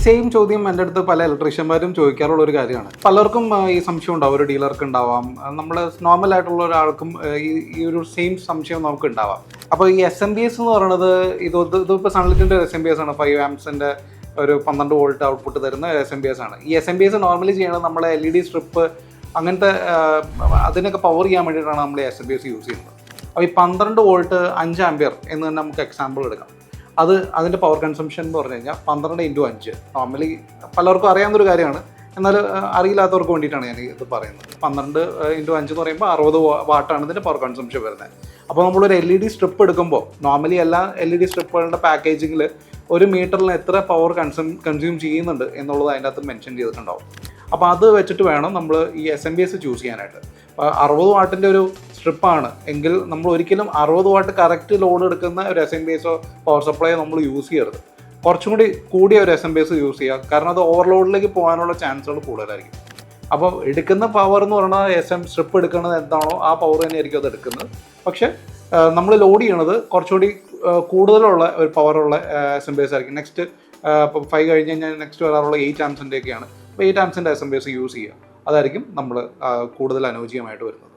Same ചോദ്യം എൻ്റെ അടുത്ത് പല ഇലക്ട്രീഷ്യന്മാരും ചോദിക്കാറുള്ള ഒരു കാര്യമാണ്. പലർക്കും ഈ സംശയം ഉണ്ടാവും, ഒരു ഡീലർക്ക് ഉണ്ടാവാം, നമ്മൾ നോർമൽ ആയിട്ടുള്ള ഒരാൾക്കും ഈ ഒരു സെയിം സംശയം നമുക്ക് ഉണ്ടാവാം. അപ്പോൾ ഈ SMPS എന്ന് പറയുന്നത് ഇതിപ്പോൾ സൺലിറ്റിൻ്റെ SMPS ആണ്. 5 ആംപ്സിൻ്റെ ഒരു 12 വോൾട്ട് ഔട്ട്പുട്ട് തരുന്ന SMPS ആണ്. ഈ SMPS നോർമലി ചെയ്യണത് നമ്മളെ LED സ്ട്രിപ്പ് അങ്ങനത്തെ അതിനൊക്കെ പവർ ചെയ്യാൻ വേണ്ടിയിട്ടാണ് നമ്മൾ ഈ SMPS യൂസ് ചെയ്യുന്നത്. അപ്പോൾ ഈ 12 വോൾട്ട് 5 ആംപിയർ എന്ന് തന്നെ നമുക്ക് എക്സാമ്പിൾ എടുക്കാം. അതിൻ്റെ പവർ കൺസംഷൻ എന്ന് പറഞ്ഞു കഴിഞ്ഞാൽ 12 × 5. നോർമലി പലർക്കും അറിയാവുന്നൊരു കാര്യമാണ്, എന്നാൽ അറിയില്ലാത്തവർക്ക് വേണ്ടിയിട്ടാണ് ഞാൻ ഇത് പറയുന്നത്. 12 × 5 എന്ന് പറയുമ്പോൾ 60 വാട്ടാണ് ഇതിൻ്റെ പവർ കൺസംഷൻ വരുന്നത്. അപ്പോൾ നമ്മളൊരു LED സ്ട്രിപ്പ് എടുക്കുമ്പോൾ നോർമലി എല്ലാ LED സ്ട്രിപ്പുകളുടെ പാക്കേജിങ്ങിൽ ഒരു മീറ്ററിൽ എത്ര പവർ കൺസ്യൂം ചെയ്യുന്നുണ്ട് എന്നുള്ളത് അതിൻ്റെ അകത്ത് മെൻഷൻ ചെയ്തിട്ടുണ്ടാവും. അപ്പോൾ അത് വെച്ചിട്ട് വേണം നമ്മൾ ഈ SMPS ചൂസ് ചെയ്യാനായിട്ട്. 60 വാട്ടിൻ്റെ ഒരു സ്ട്രിപ്പാണ് എങ്കിൽ നമ്മൾ ഒരിക്കലും 60 വാട്ട് കറക്റ്റ് ലോഡ് എടുക്കുന്ന ഒരു SMPSോ പവർ സപ്ലൈയോ നമ്മൾ യൂസ് ചെയ്യരുത്. കുറച്ചും കൂടി കൂടിയ ഒരു SMPS യൂസ് ചെയ്യുക, കാരണം അത് ഓവർലോഡിലേക്ക് പോകാനുള്ള ചാൻസുകൾ കൂടുതലായിരിക്കും. അപ്പോൾ എടുക്കുന്ന പവർ എന്ന് പറയുന്നത് സ്ട്രിപ്പ് എടുക്കുന്നത് എന്താണോ ആ പവർ തന്നെയായിരിക്കും അത് എടുക്കുന്നത്. പക്ഷേ നമ്മൾ ലോഡ് ചെയ്യണത് കുറച്ചുകൂടി കൂടുതലുള്ള ഒരു പവറുള്ള SMPS ആയിരിക്കും. നെക്സ്റ്റ് ഇപ്പോൾ 5 കഴിഞ്ഞ് കഴിഞ്ഞാൽ നെക്സ്റ്റ് വരാറുള്ള 8 ആംപ്സിൻ്റെയൊക്കെയാണ്. അപ്പോൾ 8 ആംപ്സിൻ്റെ SMPS യൂസ് ചെയ്യുക, അതായിരിക്കും നമ്മൾ കൂടുതൽ അനുയോജ്യമായിട്ട് വരുന്നത്.